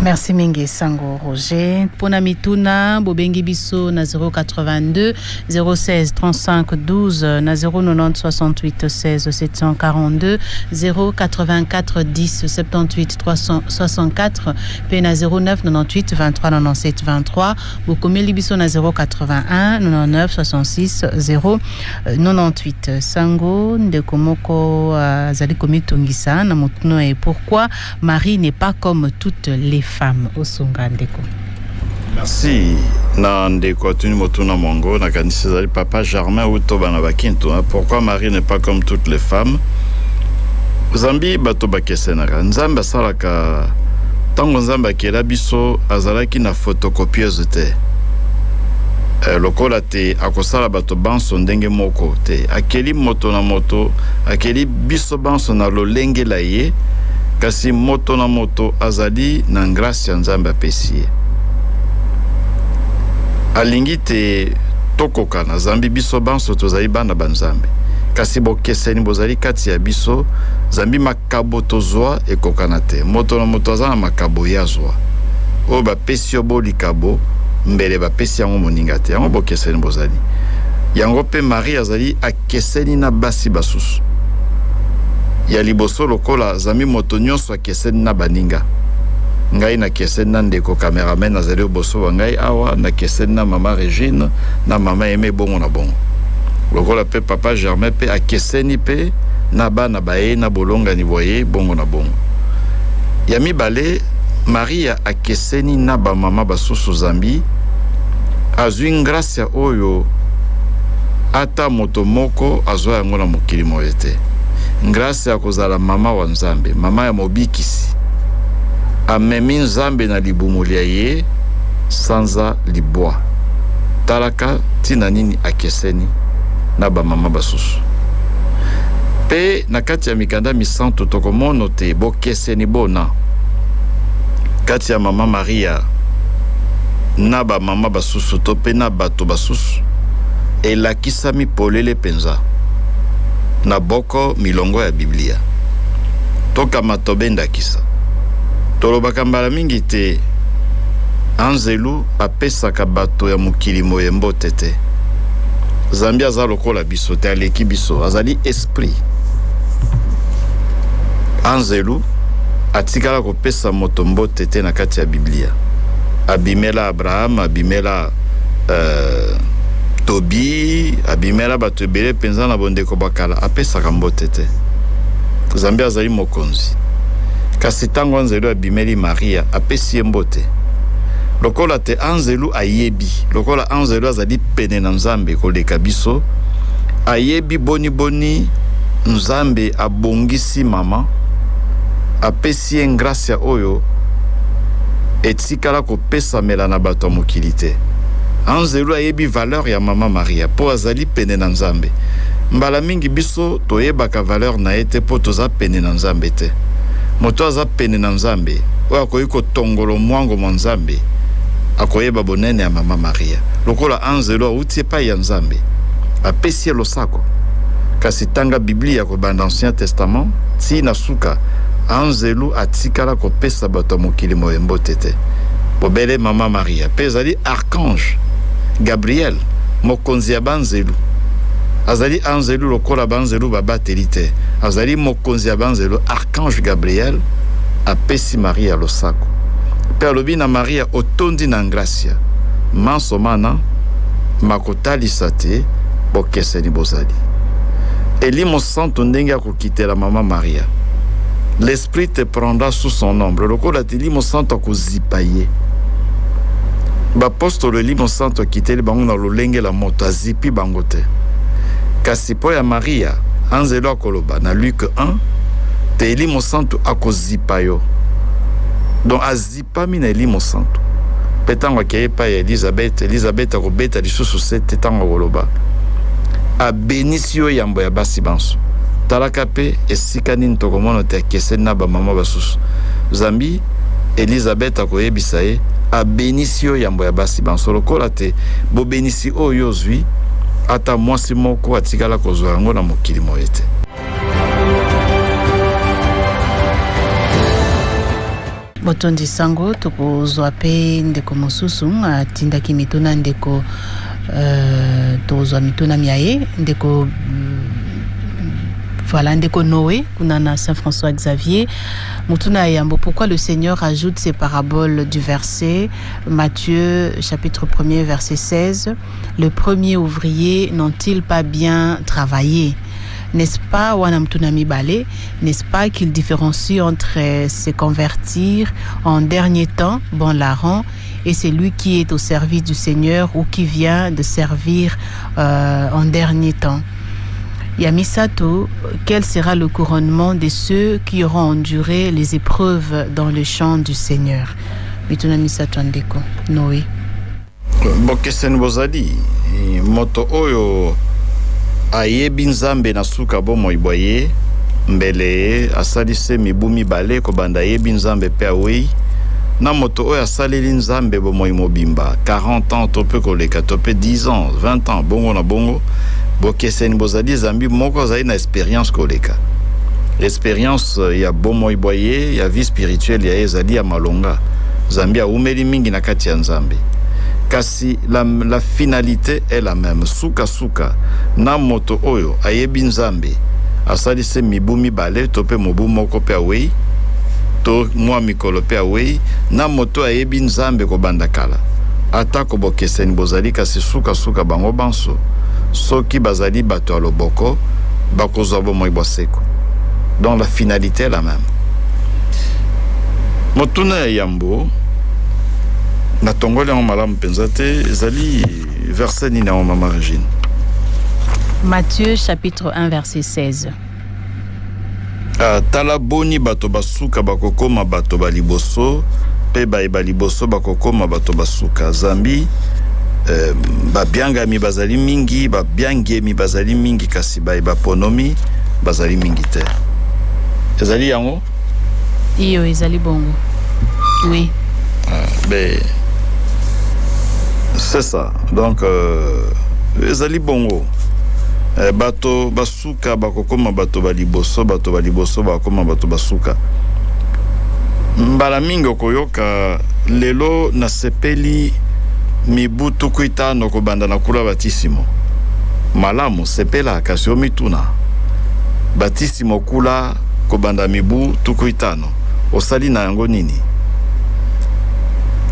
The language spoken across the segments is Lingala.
Merci mingi Sango Roger. Pona mituna bobengi biso na 082 016 35 12 na 090 68 16 742 084 10 78 364 pe na 09 98 23 97 23 bokomeli biso na 081 99 66 098 Sango ndeko moko zali komitungisa na mutno et pourquoi Marie n'est pas comme toutes les femmes au Songandeko. Merci. Nandeko tuni motuna mongo na kanisi zali papa Germain Utoba na bakinto. Pourquoi Marie n'est pas comme toutes les femmes? Zambi bato bakesenaka. Nzamba salaka tango nzamba kela biso azalaki na photocopieuse te. Lokola te akosala bato banso ndenge moko te. Akeli moto na moto, akeli biso banso na lolenge la ye. Kasi moto na moto azali na grâce ya Nzambe apesi. Alingi te tokoka na Zambi biso banso tozali bana banzambe. Kasi bokeseni bozali kati ya biso Zambi makabo tozwa ekokana te. Moto na moto azana makabo yazwa. O bapesi obo likabo mbele bapesi yango moninga te. Yango bokeseni bozali. Yango pe Marie azali akeseni na basi basusu. Ya liboso lokola zami moto nyonso akeseni na baninga. Ngai na keseni na ndeko cameraman azali boso wa ngai awa na keseni na mama Regine na mama Aimé bongo na bongo. Lokola pe papa Germain pe akeseni pe na bana bae na bolonga ni boye bongo na bongo. Ya mibale Maria akeseni na ba mama basusu Zambi azwi grâce oyo ata moto moko azwa yango na mokili moyete. Grâce ya kozala mama wa Nzambe, mama ya mobikisi. Amemi Nzambe na libumuli ya ye sanza libwa. Talaka tina nini akeseni na ba mama basusu. Pe na kati ya mikanda misanto tokomono te bokeseni bona. Kati ya mama Maria na ba mama basusu to pe na bato basusu. Elakisami polele penza. Na boko milongo ya Biblia. Toka matobenda kisa. Tolobaka mbala mingi te anzelu apesaka bato ya mukili moyembo tete. Zambi aza lokola biso te aleki biso azali esprit. Anzelu atikala kopesa moto mbote te na kati ya Biblia. Abimela Abraham, abimela Tobi, abimela bato ebele penza na bondeko bakala apesaka mbote te. Zambi azali mokonzi. Kasi tango anzelu abimeli Maria apesi mbote. Lokola te anzelu ayebi, lokola anzelu azali pene na Nzambe koleka biso, ayebi boni boni Nzambe abongisi mama, apesi grâce oyo etikala kopesa mela na bato mokili te. Anzelu ayebi valeur ya mama Maria po azali pene na Nzambe. Mbala mingi biso toyebaka valeur na ete po toza pene na Nzambe te. Moto aza pene na Nzambe oyo akoyi kotongolo mwango mwa Nzambe akoyeba bonene ya mama Maria. Lokola anzelu auti epai ya Nzambe apesi losako. Kasi tanga Biblia kobanda Ancien Testament ti na suka anzelu atikala kopesa bato mokili moyembo tete. Bobele mama Maria pe ezali archange Gabriel mokonzi ya banzelu. Azali anzelu lokola banzelu babateli te. Azali mokonzi ya banzelu archange Gabriel apesi Maria losako. Pe alobi na Maria otondi na gracia. Manso mana makotalisa te bokeseni bozali. Elimo santo ndenge akokitela mama Maria. L'esprit te prendra sous son ombre. Lokola te limo santo akozipa ye. Bapostolo limo santo akiteli bango na lolenge la moto azipi bango te. Kasi po ya Maria anzelu akoloba na Luc 1 te limo santo akozipa yo. Donc azipami na limo santo. Petango akeye pa ya Elizabeth akobeta lisusu sete tango akoloba. Abenisi yo yambo ya basi banso. Talaka pe esika nini tokomona te akeseni na bamama basusu. Zambi Elizabeth akoyebisa ye abenisi yo yambo ya basi banso. Lokola te bobenisi oyo ozwi ata mwasi moko atikala kozwa yango na mokili moyete. botondi sango tokozwa pe ndeko mosusu atindaki mituna ndeko tozwa mituna miaye ndeko voilà ndeko Noé kunana Saint-François Xavier mutuna yambo. Pourquoi le Seigneur ajoute ces paraboles du verset Matthieu chapitre 1er verset 16? Le premier ouvrier n'ont-ils pas bien travaillé? N'est-ce pas, Wanamtunami Balé, n'est-ce pas qu'il différencie entre se convertir en dernier temps, bon larron, et celui qui est au service du Seigneur ou qui vient de servir en dernier temps? Yamisato, quel sera le couronnement de ceux qui auront enduré les épreuves dans le champ du Seigneur? Mitunamisato Andeko, Noé. Bokesen bozali, moto oyo ayebi nzambe na suka bomo iboye mbele asalise mibu mibale ko banda yebi nzambe pe awei na moto oyo asaleli nzambe bomo imobimba 40 ans to pe koleka to pe 10 ans 20 ans bongo na bongo bokeseni bozali zambi moko zali na expérience koleka expérience ya bomo iboye ya vie spirituelle ya ezali ya malonga zambi aumeli mingi na kati ya nzambe. Kasi la finalité est la même. Suka suka na moto oyo ayebi nzambe asalise mibu mibale tope mobu moko pe awei to mwa mikolo pe awei na moto ayebi nzambe ko bandakala atako bokeseni bozali kasi suka suka bango banso soki bazali bato ya loboko bakozwa bomo iboseko. Donc la finalité est la même. Motuna ya yambo na tongole en malamu penzate ezali verset ni na mama Regine. Matthieu chapitre 1 verset 16. Tala boni bato basuka bakokoma bato baliboso pe baliboso bakokoma bato basuka zambi babiangami bazali mingi babiangemi bazali mingi kasi baponomi bazali mingi te. Ezali yango? Iyo ezali bongo. Oui. C'est ça. Donc ezali bongo. Bato basuka bakokoma bato baliboso bakoma bato basuka. Mbala mingi okoyoka lelo na sepeli mibu tukuita no kobanda na kula batisimo. Malamu sepela kasi omituna. Batisimo kula kobanda mibu tukuitano. Osali na yango nini?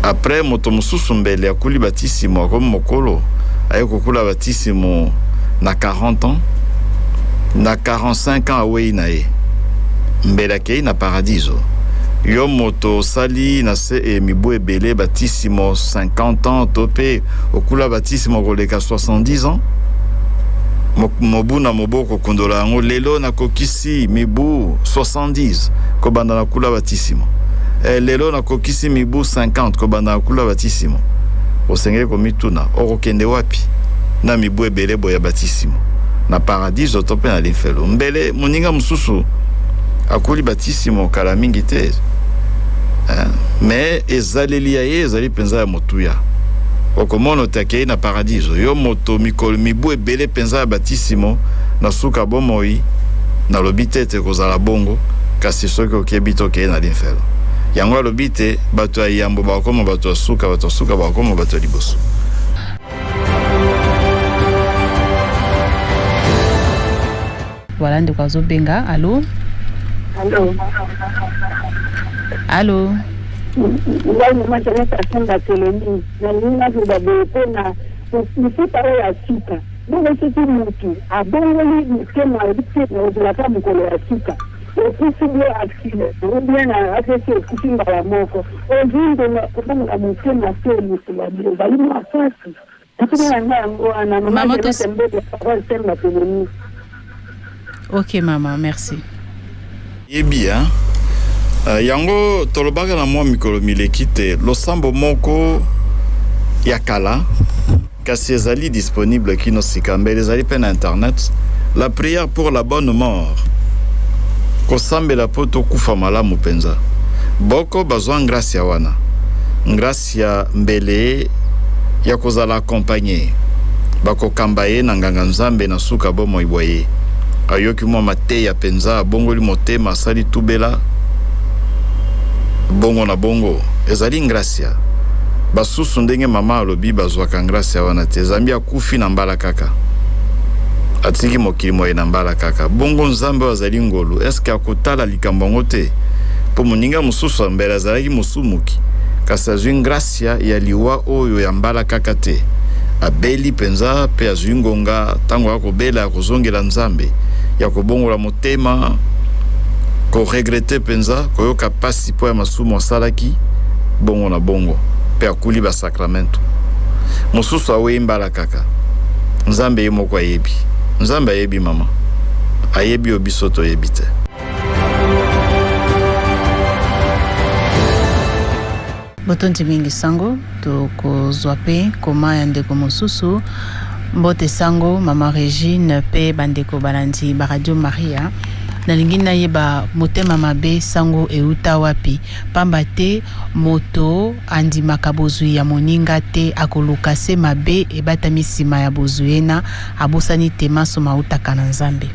Après moto mususu mbele akuli batisimo comme mokolo aye kokula batisimo na 40 ans na 45 ans awei na ye mbele kei na paradiso yo moto sali na se mibu ebele batisimo 50 ans tope okula batisimo koleka 70 ans mobu na moboko kondola yango lelo na kokisi mibu 70 kobanda na kula batisimo. Lelo na kokisi mibu 50 ko banda kula batisimo osenge ko mituna okokende wapi na mibu ebele boya batisimo na paradiso tope na lifelo mbele moninga mususu akuli batisimo kala mingi te mais ezaleli ya ezali penza ya motuya okomono takei na paradiso yo moto mikolo mibu ebele penza ya batisimo na suka bomoi na lobitete kozala bongo kasi soki okebito ke na lifelo yango alobite bato ya yambo bakoma bato suka bakoma bato liboso. Voilà ndeko azobenga. Allô? Allô? Ngai mama tena tasanga teleni na nina kubabe na mfuta ya sika. Ndio sisi mtu abongoli mkema alipite na udala mkolo ya sika. Okusibe akile ubena afese kusimba ya moko ozindo na kubanga mutema selu silabio bali mafasi akuna nyango ana mama tembele kwa sema teleni. OK maman, merci. Bien. Yango tolobaka na mwa mikolo milekite losambo moko ya kala kasi ezali disponible kino sikambele ezali pe na internet la prière pour la bonne mort. Kosambela poto kufa malamu penza. Boko bazwa grâce ya wana. Grâce ya mbele ya kozala accompagner. Bako kambaye na nganga nzambe na suka bomo iboye. Ayoki mwa mate ya penza bongoli motema sali tubela. bongo na bongo ezali gracia basusu ndenge mama alobi bazwaka gracia wana te Nzambe akufi na mbala kaka atiki mokili moye na mbala kaka bongo Nzambe azali ngolu eske akotala likambo ngo te po moninga mosusu mbele azalaki mosumuki kasi azwi gracia ya liwa oyo ya mbala kaka te abeli penza pe azwi ngonga tango akobela akozongela Nzambe ya kobongola motema ko regrette penza koyoka pasi po ya masumu asalaki bongo na bongo pe akuli ba sacramento mosusu awe mbala kaka Nzambe ye moko ayebi Nzambe ayebi mama ayebi obiso toyebi te. Botonti mingi sango tokozwa pe koma ya ndeko mosusu mbote sango mama Regine pe bandeko balandi ba Radio Maria nalingi nayeba motema mabe sango euta wapi pamba te moto andimaka bozwi ya moninga te akoluka se mabe ebatami nsima ya bozwena abosani te maso mautaka na Nzambe.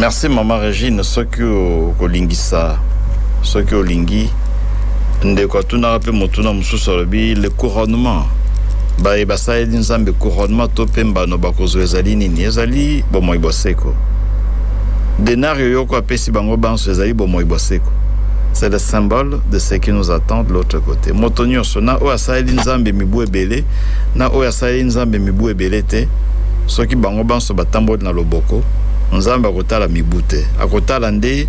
Merci mama Regine soki kolingisa soki olingi ndeko atuna pe motuna mususu alobi le couronnement basaeli Nzambe couronnement to pe mbano bakozwa ezali nini ezali bomoi boseko denario yoko apesi bango banso ezali bomoi boseko. C'est le symbole de ce qui nous attend de l'autre côté. Motonyo sona o asaeli Nzambe mibu ebele na o asaeli Nzambe mibu ebele te soki bango banso batambo na loboko Nzambe akotala mibu te akotala nde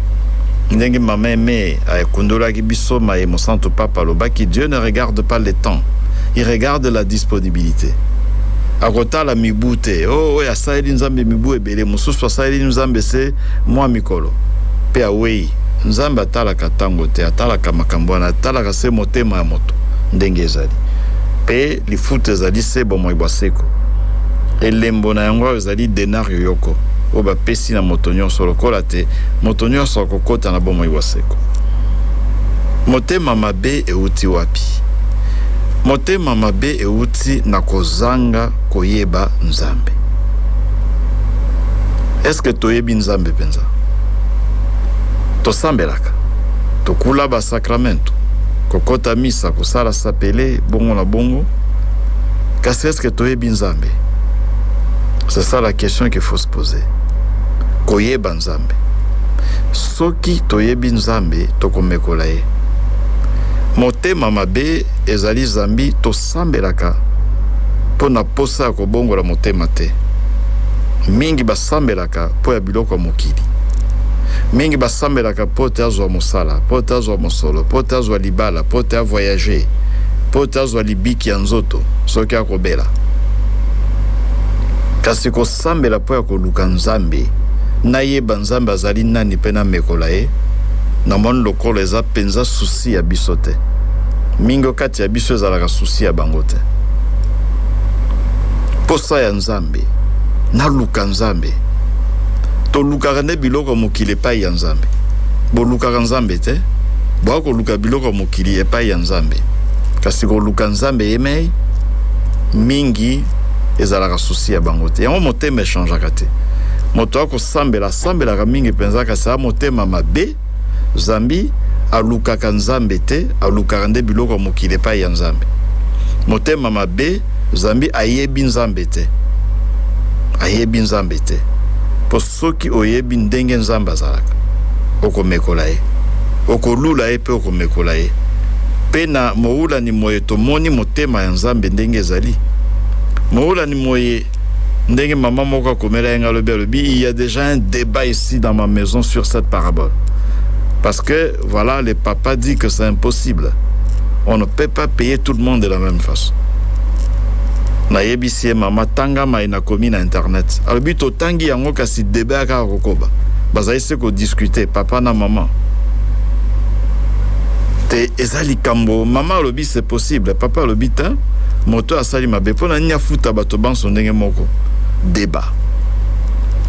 ndenge mama aimé akondolaki biso ma mon santo papa lobaki Dieu ne regarde pas le temps, il regarde la disponibilité. Akotala mibu te o asaeli Nzambe mibu ebele mosusu asaeli Nzambe se mwa mikolo pe awei Nzambe atalaka tango te atalaka makambo wana atalaka se motema ya moto ndenge ezali pe lifuta ezali se bomoi bwaseko elembo na yango ezali denario yoko o bapesi na moto nyonso lokola te moto nyonso akokota na bomoi bwaseko. Motema mabe euti wapi? Motema mabe euti na kozanga koyeba Nzambe. Eske toyebi Nzambe penza? Tosambelaka tokula ba sacramento kokota misa kosala sapele bongo na bongo kasi eske toyebi Nzambe? C'est ça la question qu'il faut se poser. Koyeba Nzambe soki toyebi Nzambe tokomekola ye motema mabe ezali zambi tosambelaka po na posa ya kobongola motema te mingi basambelaka po ya biloko ya mokili mingi basambelaka po te azwa mosala po te azwa mosolo po te azwa libala po te avoyager po te azwa libiki ya nzoto soki akobela kasi kosambela po ya koluka Nzambe nayeba Nzambe azali nani pe na mekola ye na moni lokolo eza penza susi ya biso te mingi kati ya biso ezalaka susi ya bango te posa ya Nzambe naluka Nzambe tolukaka nde biloko mokili epai ya Nzambe bolukaka Nzambe te bokoluka biloko mokili epai ya Nzambe kasi koluka Nzambe yemei mingi ezalaka susi ya bango te yango motema echangeaka te moto akosambelaka mingi penza kasi motema mabe zambi alukaka Nzambe te alukaka nde biloko mokili epai ya Nzambe motema mabe zambi ayebi Nzambe te po soki oyebi ndenge Nzambe azalaka okomekola ye okolula ye pe okomekola ye pe na moula ni moye tomoni motema ya Nzambe ndenge ezali moula ni moye ndenge maman moko akomela yenga lobi il y a déjà un débat ici dans ma maison sur cette parabole parce que voilà le papa dit que c'est impossible on ne peut pas payer tout le monde de la même façon na yebisi mama tanga mai na komi na internet alobi to tangi yango kasi débat ka kokoba bazali se ko discuter papa na maman te ezali kambo mama alobi c'est possible papa alobi ta moto asali mabe pona nya futa bato banso ndenge moko débat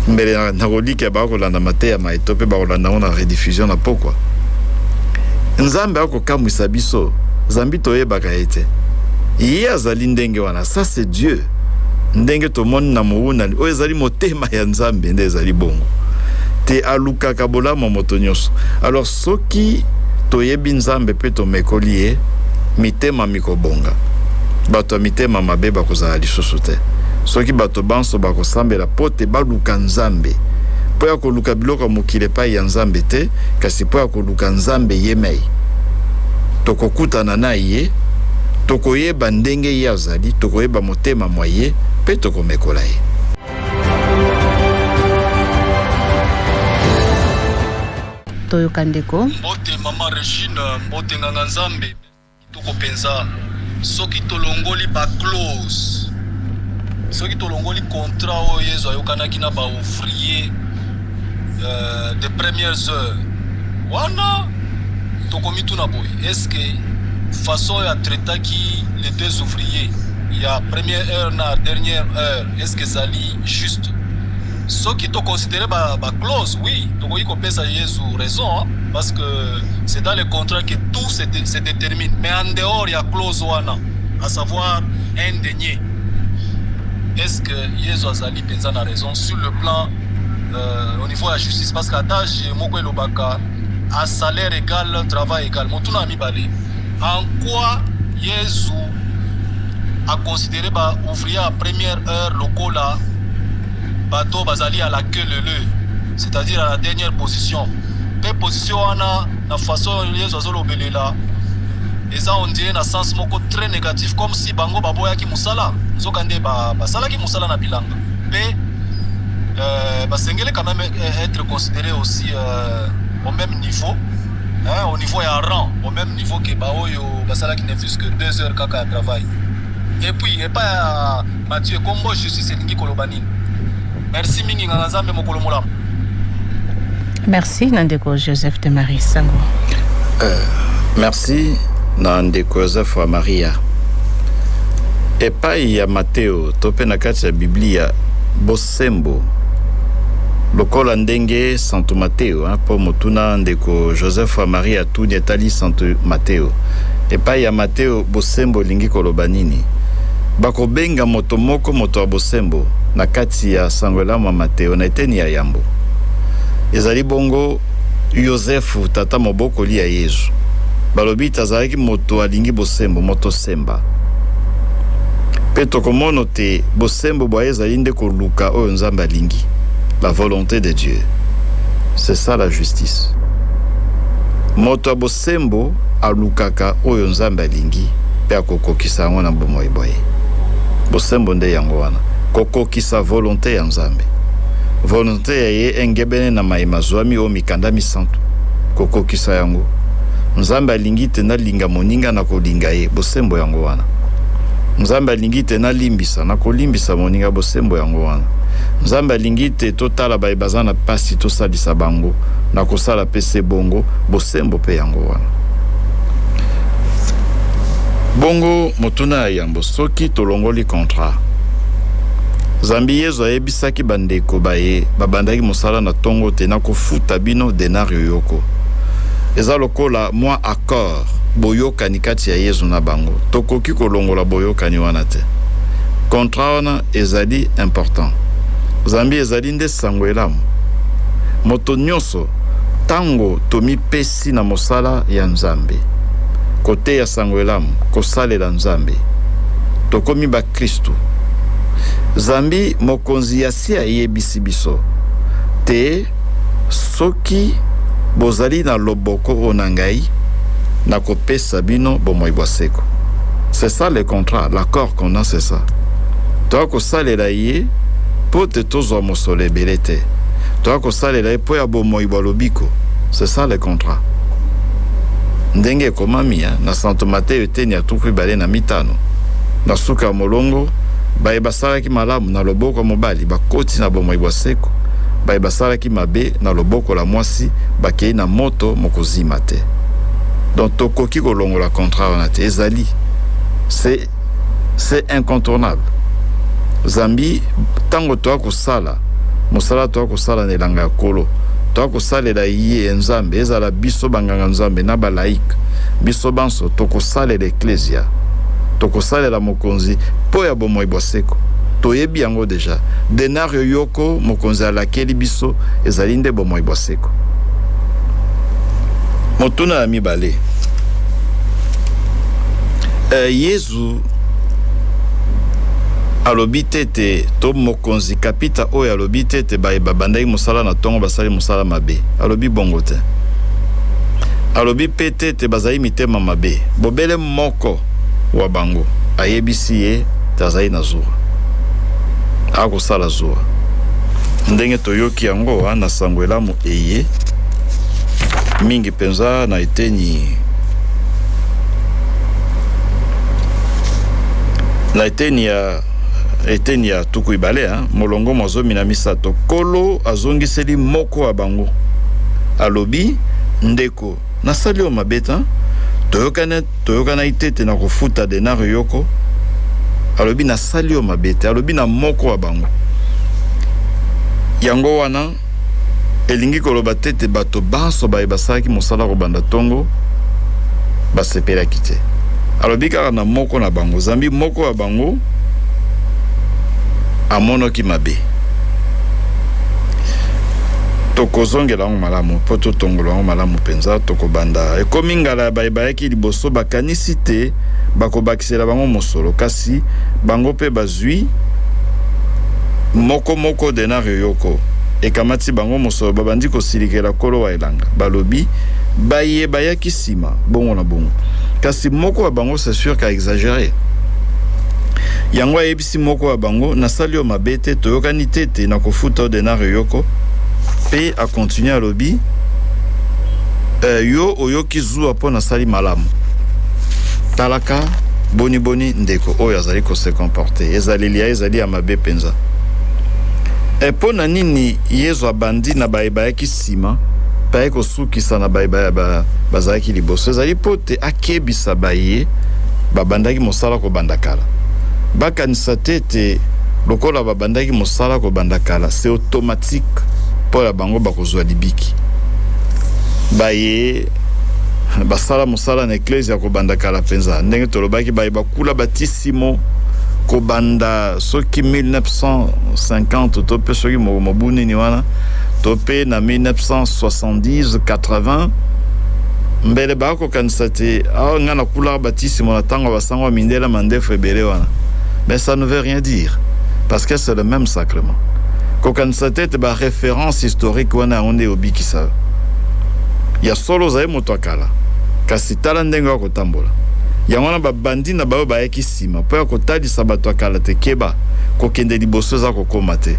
mbele na kolika ba kolanda mateya maitope ba kolanda na rediffusion na pokwa Nzambe akokamwisa biso zambi toyebaka ete ye azali ndenge wana ça c'est Dieu ndenge tomoni na mouna o ezali motema ya Nzambe nde ezali bongo te alukaka bolamo moto nyonso alors soki toyebi nzambe pe tomekoli ye mitema mikobonga bato ya mitema mabe bakozala lisusu te soki bato banso bakosambela po te baluka nzambe po ya koluka biloko ya mokili epai ya nzambe te kasi po ya koluka nzambe ye mei tokokutana na ye tokoyeba ndenge ye azali tokoyeba motema mwa ye mpe tokomekola ye. Toyoka ndeko mbote mama Regine mbote nganga nzambe toko penza soki tolongoli ba clause soki tolongoli contrat o yezo ayokanaki na ba ouvrier de premières heures wana tokomi tuna boy est-ce que façon ya traitaki les deux ouvriers il y a première heure na dernière heure est-ce que zali juste ce qui te considéré ba clause, oui, tu peux pesa Jésus raison, hein, parce que c'est dans le contrat que tout se détermine. Mais en dehors, il y a clause wana, à savoir un denier. Est-ce que Jésus Azali pensa na raison sur le plan au niveau de la justice? Parce qu'à tâche, moko elobaka, à salaire égal, travail égal. Mon tout n'a mis balé. En quoi Jésus a considéré ba ouvrier à première heure locola? Bateau bazali à la queue leu, c'est-à-dire à la dernière position. Pe position wana na façon les oiseaux belela. Et ça on dit na sens moko très négatif comme si bango baboya ki musala. Nzokande ba sala ki musala na bilanga. Pe basengele quand même être considéré aussi au même niveau. Hein, au niveau ya rang, au même niveau que baoyo basala qui ne plus que 2 heures kaka de travail. Et puis et pas Mathieu Kombo justice elingi kolobani. Merci mingi nganzambe mokolo molam. Merci Nandeko Joseph de Marie Sango. Merci Nandeko Joseph wa Maria. Epai ya Mateo tope na kati ya Biblia bosembo lokola ndenge Santo Mateo po motuna ndeko Joseph wa Maria tuni etali Santo Mateo. Epai ya Mateo bosembo lingi koloba nini? Bako benga moto moko moto wa bosembo na kati ya sangwela Mateo na eteni ya yambo. Ezali bongo Yosefu tata moboko li ya Yesu. Balobi tazalaki moto alingi bosembo moto semba. Peto komono te bosembo bwa ezali nde koluka oyo nzamba lingi. La volonté de Dieu. C'est ça la justice. Moto bosembo alukaka oyo nzamba lingi pe akokokisa yango na bomoi boye. Bosembo nde yango wana. Kokokisa volonté ya nzambe. Volonté ya ye engebene na maima zwami o mikanda misantu. Kokokisa yango. Nzambe alingi te na linga moninga na kolinga ye. Bosembo yango wana. Nzambe alingi te na limbisa na kolimbisa moninga. Bosembo yango wana. Nzambe alingi te totala bayebaza na pasi tosalisa bango na kosala pese bongo. Bosembo pe yango wana. Bongo motuna ya yambo soki tolongoli contrat. Zambi yezo ayebisaki bandeko baye babandaki mosala na tongo te na kofuta bino denario yoko. Eza lokola mwa accord boyokani kati ya yezu na bango. Tokoki kolongola boyokani wana te. Contrat wana ezali important. Zambi ezali nde sango elamu. Moto nyonso tango tomi pesi na mosala ya nzambe. Kote ya sango elamu kosalela nzambe. Tokomi ba Kristu. Zambi mokonzi yasi ayebisi biso te soki bozali na loboko onangai na kopesa bino bomoi bwaseko. C'est ça le contrat, l'accord qu'on a, c'est ça. Toi kosalela ye po te tozwa mosolo ebele te. Toi kosalela ye po ya bomoi bwalobiko. C'est ça le contrat. Ndenge komami na Santo Mateo eteni atuku ibale na mitano. Na suka molongo baye basalaki malamu na loboko mobali bakoti na bomoi bwaseko. Baye basalaki mabe na loboko la mwasi bakei na moto mokozima te. Donc tokoki kolongola contrat wana te ezali. C'est incontournable. Zambi tango toa kosala mosala toa kosala na elanga ya kolo toa kosalela ye nzambe ezala biso banganga nzambe na balaika biso banso tokosalela eklesia tokosalela mokonzi po ya bomoi bwaseko toyebi yango deja denario yoko mokonzi alakeli biso ezali nde bomoi bwaseko. motuna mibale Yesu alobi tete to mokonzi kapita oyo alobi tete babandaki mosala na tongo basali mosala mabe alobi bongo te alobi pe tete bazali mitema mabe bobele moko wa bango ayebisi ye tazali na zuwa akosala zuwa ndenge toyoki yango wana sango elamu eye mingi penza na eteni ya tuku ibale molongo mozomi na misato kolo azongiseli moko wa bango alobi ndeko nasali o mabeta toyokana itete na kofuta denario yoko alobi nasali o mabeta alobi na moko wa bango yango wana elingi koloba tete bato banso basalaki mosala kobanda tongo basepelaki te alobi kaka na moko na bango zambi moko wa bango amonoki mabe tokozongela yango malamu mpo totongola yango malamu mpenza tokobanda ekomi ngala bayaki liboso bakanisi te bakobakisela bango mosolo kasi bango mpe bazwi moko denario yoko ekamati bango mosolo babandi kosilikela kolo wa elanga balobi bayaki nsima bongo na bongo kasi moko wa bango c'est sûr ka exagéré yango ayebisi moko wa bango nasali yo mabe te toyokani tete na kofuta o denario yoko pe a continue alobi yo oyoki zuwa mpo nasali malamu talaka boni ndeko oyo azali kose comporte ezali ya mabe penza mpo na nini Yesu abandi na bayaki nsima paye kosukisa na bazalaki liboso ezali mpo te akebisa baye babandaki mosala kobanda kala bakanisa tete lokola babandaki mosala kobanda kala c'est automatique mpo ya bango bakozwa libiki baye basala mosala na eklezia ya kobanda kala mpenza ndenge tolobaki baye bakula batisimo kobanda soki 1950 to pe soki mobu nini wana to pe na 1970 80 mbele bakokanisa te awa nga na kula batisimo na ntango basango mindela mandefu ebele wana mais ça ne veut rien dire parce que c'est le même sacrement kokanisa te te baréférence historique wana yango nde obikisa ya solo ozali moto akala kasi tala ndenge akotambola yango na babandi na bayo bayaki nsima mpo ya kotalisa bato akala te keba kokende liboso eza kokoma te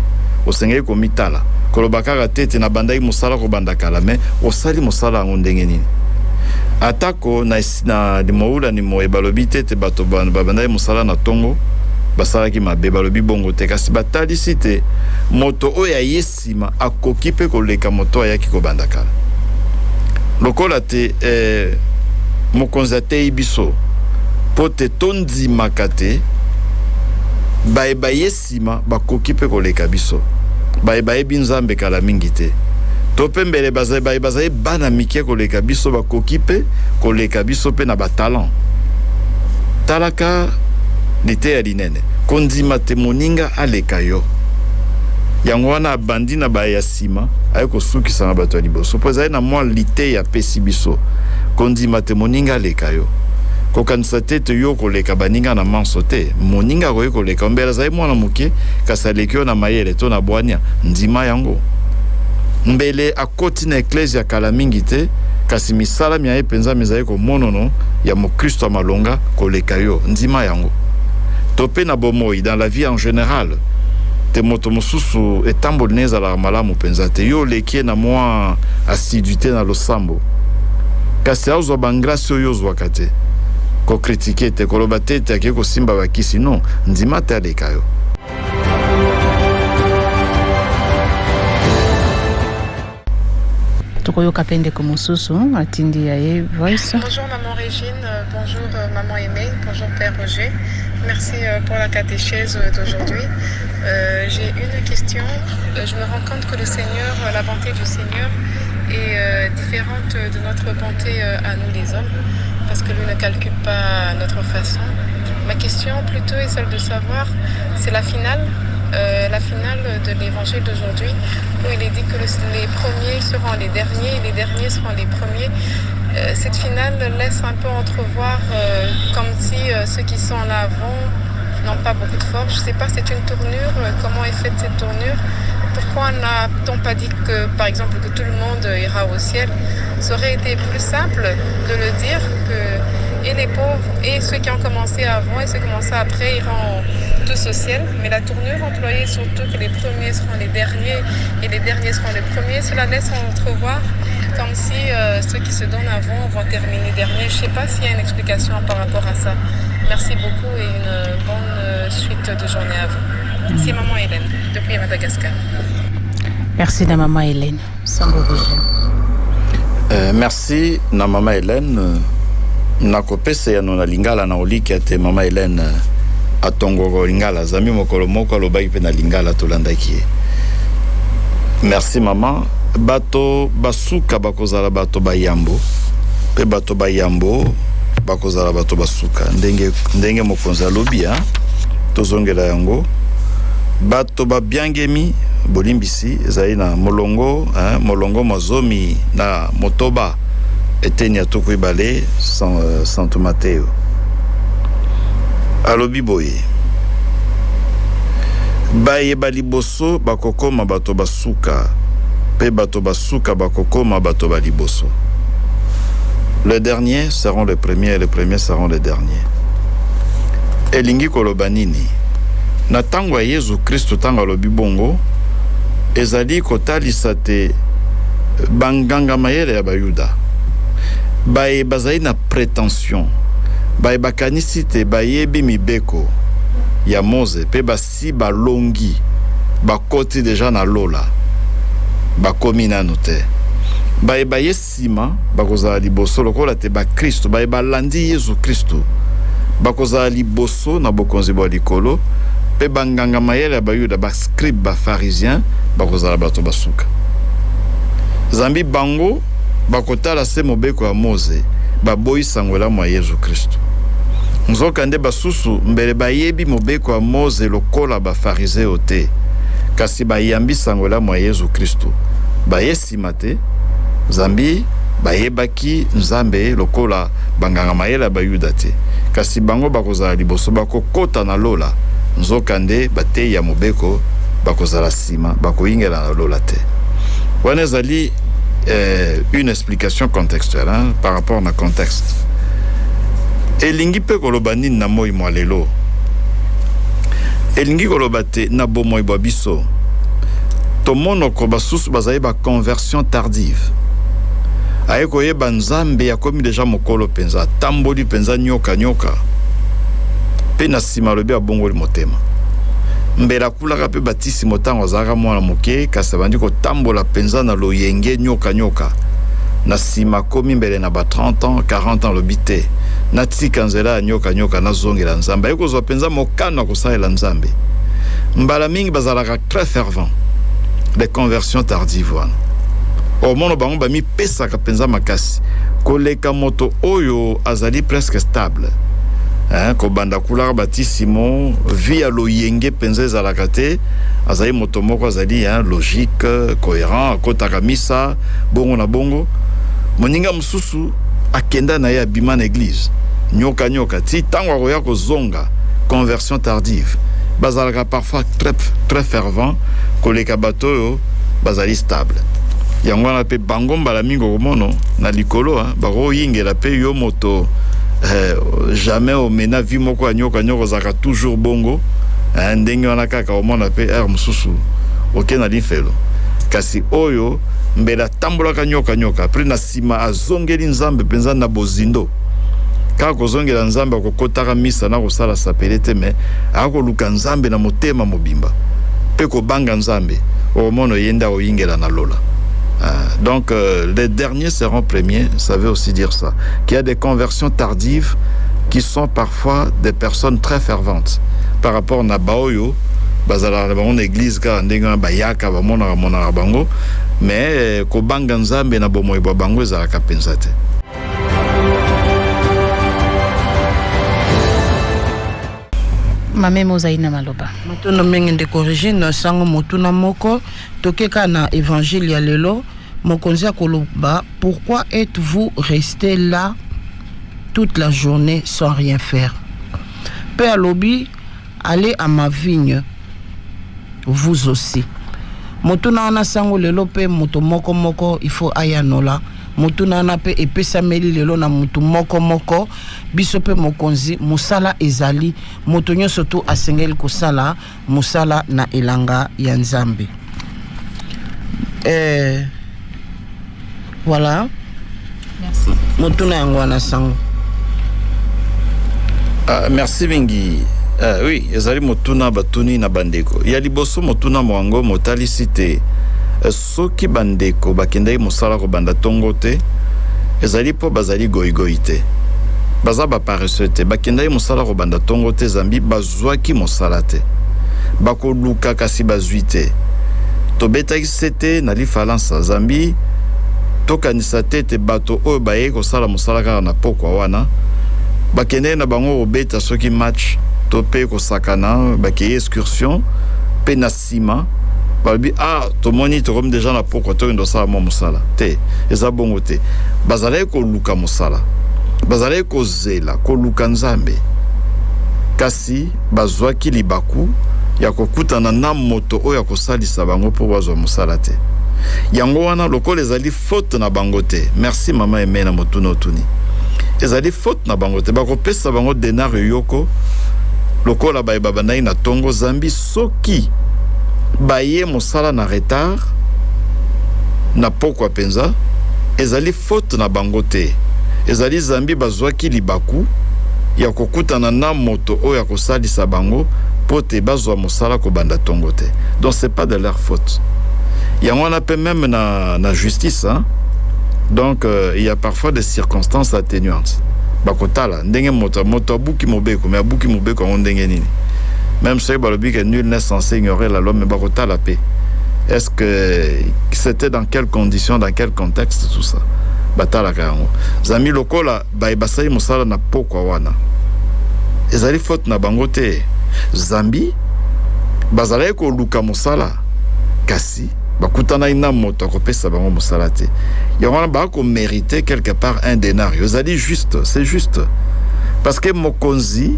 osengeli komitala koloba kaka tete na bandaki mosala kobanda kala me osali mosala yango ndenge nini atako na limoula ni moye balobi tete bato babandaki mosala na tongo basalaki mabe balobi bongo te kasi batalisi te moto oyo aye nsima akoki mpe koleka moto ayaki kobanda kala lokola te mokonzi ateyi biso mpo te tondimaka te baye nsima bakoki mpe koleka biso bayebi nzambe kala mingi te to mpe mbele bazali bana mike koleka biso bakoki mpe koleka biso mpe na batalant talaka lite ya linene kondima te moninga aleka yo yango wana abandi na baye ya nsima aye kosukisa na bato ya liboso mpo ezali na mwa lite ya pesi biso kondima te moninga aleka yo kokanisa tete yo koleka baninga na manso te moninga akoki koleka mbele azali mwana moke kasi aleki yo na mayele to na bwania ndima yango mbele akoti na eklezia kala mingi te kasi misala miaye mpenza mizali komonono ya mokristo ya malonga koleka yo ndima yango to mpe na bomoi dans la vie en général te moto mosusu etamboli na ezalaka malamu mpenza te yo oleki na mwa assiduité na losambo kasi azwa bangrasi oyo ozwaka te kokritike te koloba te te akei kosimba bakisi non ndima te aleka yo tokoyoka mpe ndeko mosusu atindi ya ye voice. Bonjour maman Régine, bonjour maman Aimée, bonjour père Roger. Merci pour la catéchèse d'aujourd'hui. J'ai une question. Je me rends compte que le Seigneur, la bonté du Seigneur est différente de notre bonté à nous les hommes, parce que lui ne calcule pas notre façon. Ma question plutôt est celle de savoir, c'est la finale de l'évangile d'aujourd'hui, où il est dit que les premiers seront les derniers et les derniers seront les premiers. Cette finale laisse un peu entrevoir comme si ceux qui sont là avant n'ont pas beaucoup de force. Je ne sais pas, c'est une tournure. Comment est faite cette tournure? Pourquoi n'a-t-on pas dit que, par exemple, que tout le monde ira au ciel? Ça aurait été plus simple de le dire que et les pauvres et ceux qui ont commencé avant et ceux qui ont commencé après iront tous au ciel. Mais la tournure employée, surtout que les premiers seront les derniers et les derniers seront les premiers, cela laisse entrevoir comme si ceux qui se donnent avant vont terminer derniers. Je ne sais pas s'il y a une explication par rapport à ça. Merci beaucoup et une bonne suite de journée à vous. C'est Maman Hélène, depuis Madagascar. Merci na Maman Hélène. Sango merci na Maman Hélène. Nakopesa ya na lingala na oliki ate Maman Hélène atongoko lingala zami mokolo moko alobaki pe na lingala tolandaki. Merci maman. Bato basuka bakozala bato bayambo pe bato bayambo bakozala bato basuka ndenge mokonzi alobi tozongela yango bato babiangemi bolimbisi ezali na molongo mazomi na motoba eteni atoko ibale Santo Mateo alobi boye baye baliboso bakokoma bato basuka pe bato basuka bakokoma bato baliboso. Les derniers seront les premiers et les premiers seront les derniers. Elingi koloba nini na tango ya Yesu Kristo tango alobi bongo ezali kotalisa te banganga mayele ya bayuda baye bazali na prétention baye bakanisi te bayebi mibeko ya Moze pe basi balongi bakoti deja na lola bakomi nanu te baye sima bakozala liboso lokola te bakristo baye balandi Yesu Kristo bakozala liboso na bokonzi bwa likolo pe banganga mayele ya bayuda bascribe bafarisien bakozala bato basuka zambi bango bakotala se mobeko ya Moze baboyi sangola mwa Yesu Kristo nzokande basusu mbele bayebi mobeko ya Moze lokola bafariseo te kasi bayambi sangola mwa Yesu Kristo baye sima te zambi bayebaki nzambe lokola banganga mayele ya bayuda te kasi bango bakozala liboso bakokota na lola nzokande bate ya mobeko bakozala sima bakoyingela na lola te wana ezali une explication contextuelle par rapport na contexte elingi pe koloba nini na moi mwa lelo elingi koloba te na bomoi bwa biso tomonoko basusu bazali baconversion tardive aye koyeba nzambe yakomi deja mokolo penza tamboli penza nyoka pe na nsima alobi abongoli motema mbela akulaka pe batisi motango azalaka mwana moke kasi abandi kotambola penza na loyenge nyoka na nsima akomi mbele na ba 30 ans 40 ans lobi te natika nzela ya nyoka nazongela nzambe aye kozwa penza mokano akosalela nzambe mbala mingi bazalaka très fervent les conversions tardives wana omono bango bamipesaka penza makasi koleka moto oyo azali presque stable kobanda kulaka batisimo vi ya loyenge penza ezalaka te azali moto moko azali logique cohérent akotaka misa bongo na bongo moninga mosusu akenda na ye abima na église nyoka ti tango akoya kozonga conversion tardive bazalaka parfois très fervent koleka bato oyo bazali stable yango wana pe bango mbala mingi okomono na likolo bakoyingela pe yo moto jamais omena vi moko ya nyoka ozalaka toujours bongo ndenge wana kaka omona pe mosusu oke na lifelo kasi oyo mbela tambolaka nyoka apres na nsima azongeli nzambe penza na bozindo kaka kozongela nzambe akokotaka misa na kosala sapele te me akoluka nzambe na motema mobimba pe kobanga nzambe omono yenda oyingela na lola. Donc les derniers seront premiers, ça veut aussi dire ça qu'il y a des conversions tardives qui sont parfois des personnes très ferventes par rapport na baoyo bazala na bango église ka ndenga bayaka mona bango mais ko banga nzambe na bomoyi ba bango ezalaka penza te. Mame Mozaina Maloba. Matono menge de corrigine sango motuna moko tokeka na évangile ya lelo mokonzi akoloba, pourquoi êtes-vous resté là toute la journée sans rien faire? Père Lobi, allez à ma vigne, vous aussi. Motuna na sango lelo pe moto moko moko il faut ayanola. Motuna na pe epesa meli lelo na moto moko moko biso pe mokonzi musala ezali moto nyonso to asengeli kosala musala na elanga ya Nzambe. Voilà. Merci. Motuna yango na sango. Merci mingi. Oui, ezali motuna batuni na bandeko. Ya liboso motuna mwango motali cité. Soki bandeko bakendai mosala ko banda tongo te. Ezali po bazali goigoi te. Baza ba paresseux te. Bakendai mosala ko banda tongo te zambi bazwaki mosala te. Bako luka kasi bazwi te. Tobetaki sete na li falansa zambi tokanisa te bato oyo baye kosala mosala kaka na pokwa wana. Bakende na bango obeta soki match topé ko sakana baki excursion pe na sima balbi tomoni to comme déjà na poko to ndo sala mo musala te eza bongo te bazale ko luka musala bazale ko zela ko luka Nzambe kasi bazwaki libaku ya kokutana na moto oyo akosalisa bango po bazwa musala te yango wana lokole ezali faute na bango te. Merci mama eme na motuna otuni ezali faute na bango te bakopesa bango denar yoko lokola baye babandai na tongo zambi soki baye mosala na retard na pokwa penza ezali faute na bango te ezali zambi bazwaki libaku ya kokutana na moto oyo akosalisa bango po te bazwa mosala kobanda tongo te. Donc c'est pas de leur faute. Yango on appelle même na justice hein? Donc il y a parfois des circonstances atténuantes. Bakotala ndenge moto buki mobeko mais buki mobeko on ndenge nini. Même si balobi que nul n'est censé ignorer la loi mais bakotala paix. Est-ce que c'était dans quelles conditions, dans quel contexte tout ça? Batala kango. Zami lokola basai musala na pokwa wana. Ezali faute na bango te. Zambi bazala ko luka musala kasi bakutana ina moto akopesa bango musala te. Yona ba ko mériter quelque part un denar. Ezali juste, c'est juste. Parce que mokonzi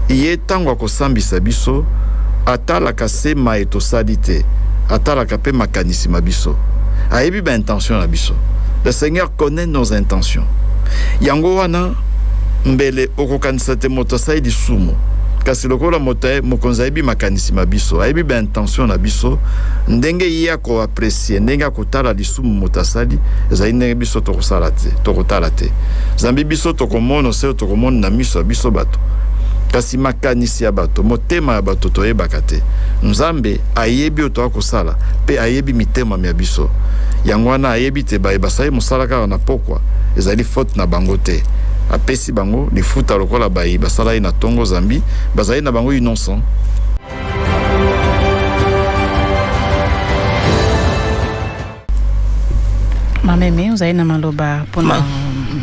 yé tango ko sambisa biso atala kase ma etosalite. Atala kapé makanisi mabiso. Ayebi ba intention na biso. Le Seigneur connaît nos intentions. Yango wana mbele okokanisa te moto sai di sumo. Kasi lokola motae mokonzi ayebi makanisi mabiso. Ayebi ba intention na biso. Ndenge iya ko apprécier, ndenge ko tala di sumo motasali, ezali ndenge biso tokosala te, tokotala te. Zambi biso tokomono se tokomono na miso biso bato. Kasi makanisi ya bato, motema ya bato toyebaka te. Nzambe ayebi oto akosala, pe ayebi mitema ya biso. Yango wana ayebi te basai mosala kaka na pokwa, ezali faute na bango te. Apesi bango lifuta lokola basala na tongo zambi, bazali na bango innocent. Mameme, vous avez na maloba pour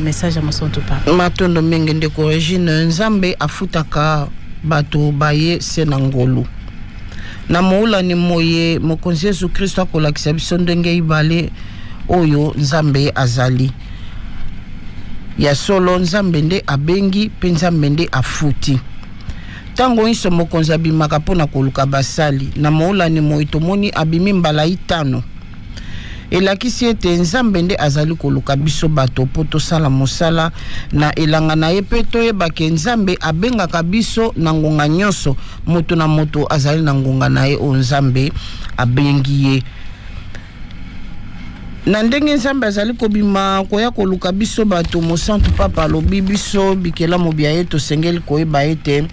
message à Mosonto pa. Matondo mingi ndeko Regine Nzambe afutaka bato baye senangolu. Na moula ni moye mokonzi Yesu Kristo akolakisa biso ndenge ibale oyo Nzambe azali. Ya solo Nzambe nde abengi pe Nzambe nde afuti. Tango inso mokonzi abimaka pona koluka basali na moula ni moye tomoni abimi mbala itano. Elakisi ete Nzambe nde azali koluka biso bato po tosala mosala na elanga na ye pe toyebake Nzambe abengaka biso na ngonga nyonso moto na moto azali na ngonga na ye o Nzambe abengi ye. Na ndenge Nzambe azali kobima koya koluka biso bato Mosantu Papa lobi biso bikela mobia ye tosengeli koyeba ete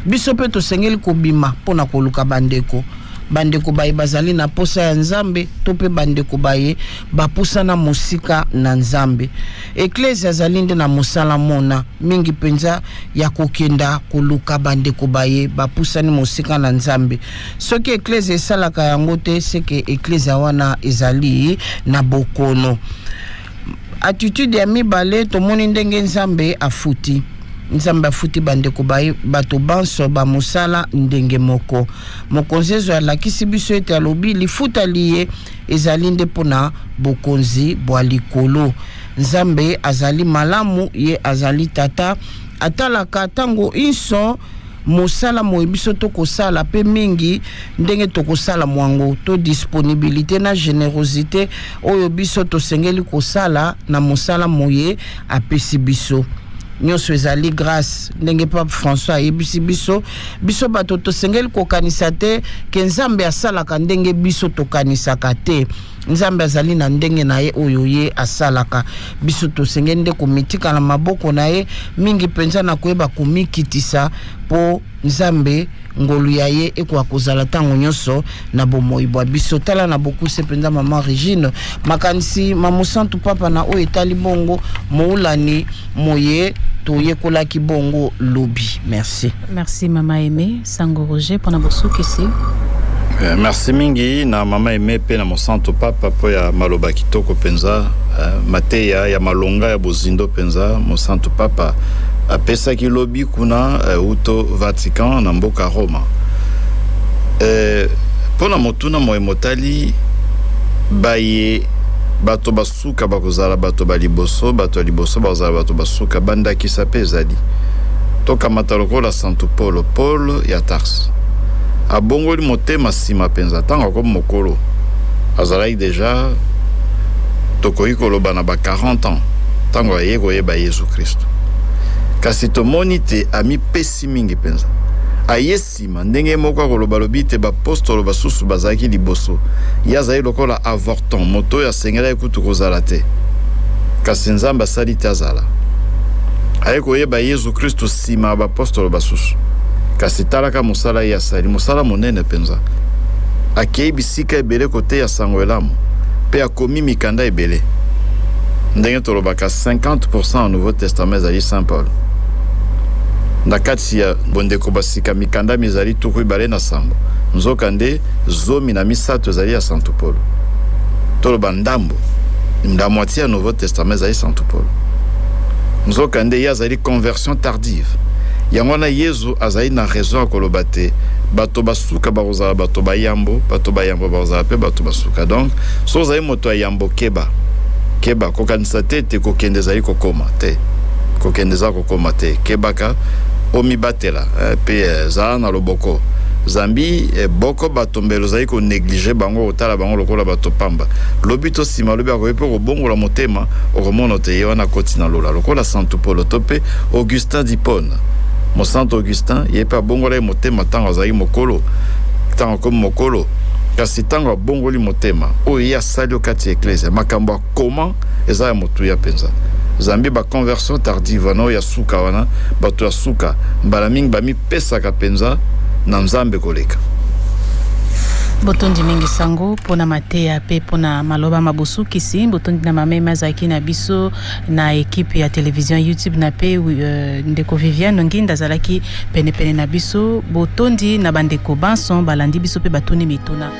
biso pe tosengeli kobima pona koluka bandeko. Bandeko baye bazali na posa ya Nzambe tope bandeko baye bapusa na musika na Nzambe. Eklezia azali nde na mosala mona mingi penza ya kokenda koluka bandeko baye bapusa ni musika na Nzambe. Soki eklezia esalaka yango te seke eklezia wana ezali na bokono. Attitude ya mibale tomoni ndenge Nzambe afuti. nzambe afuti bandeko bato banso bamusala ndenge moko. Mokonzi ezo alakisi biso ete alobi lifuta liye ezali nde mpona bokonzi bwa likolo. Nzambe azali malamu, ye azali tata, atalaka tango inso mosala moyebiso tokosala pe mingi ndenge tokosala mwango to disponibilité na générosité oyo biso tosengeli kosala na mosala moye apesi biso. Nyonso ezali grâce ndenge Pape François ayebisi biso bato tosengeli kokanisa te ke nzambe asalaka ndenge biso tokanisaka te. Nzambe azali na ndenge na ye oyo ye asalaka. Biso tosengeli nde komitika na maboko na ye mingi penza na koyeba komikitisa po nzambe ngolu ya ye ekwa kozala tango nyonso na bomoi bwa biso. Tala na bokuse penza Maman Regine makanisi mamusantu papa na oyo etali bongo moulani moye toyekolaki bongo lobi. Merci. Merci Maman Aimé Sango Roger pour na bosukisi. Merci mingi na Mama Aimé pe na mosanto papa po ya maloba kitoko penza mateya ya malonga ya bozindo penza mosanto papa apesa ki lobi kuna uto Vatican na mboka Roma. Pona motuna moemotali baye bato basuka bakozala bato baliboso bazala bato basuka banda kisape ezali toka matalokola Santo Paul ya Tars abongoli motema sima penza tanga comme mokolo azalaki déjà tokoki koloba na ba 40 ans tango aye koyeba Yesu Kristo kasi tomoni te ami pesi mingi penza aye sima ndenge moko koloba lobi te bapostolo basusu bazalaki liboso yazali lokola avorton moto ya sengela ekutu kozala te kasi nzambe asali te azala aye koyeba Yesu Kristo sima bapostolo basusu kasi talaka mosala ya sali mosala monene penza akei bisika ebele kote ya sango elamu pe akomi mikanda ebele ndenge tolobaka 50% au Nouveau Testament ezali Saint Paul na kati ya bondeko basika mikanda mizali tuku ibale na sambo nzokande zomi na misato ezali ya Santo Paul toloba ndambo moitié ya Nouveau Testament ezali Santo Paul nzokande ya azali conversion tardive yango na Yesu azali na raison akoloba te bato basuka bakozala bato bayambo bazala pe bato basuka. Donc so ozali moto ya yambo keba kokanisa te te kokende ezali kokoma te kebaka omibatela pe zala na loboko zambi boko batombelo zali ko négliger bango otala bango lokola bato pamba lobito sima lobi akoyepe kobongola motema okomona te ye wana koti na lola lokola Santo Paul tope Augustin d'Hippone mo Santo Augustin yepe abongola motema tango azali mokolo tango comme mokolo kasi tango abongoli motema oyo ya sali okati eklezia makambo akoma eza ya motu ya penza zambi ba conversion tardive no ya suka wana bato ya suka mbala mingi bamipesaka penza na nzambe koleka. Botondi mingi sango pona mateya pe pona maloba mabusu kisi botondi na mamema zaki na biso na equipe ya television YouTube na pe ndeko Viviane Nginda zalaki pene na biso botondi na bandeko banson balandi biso pe batoni mituna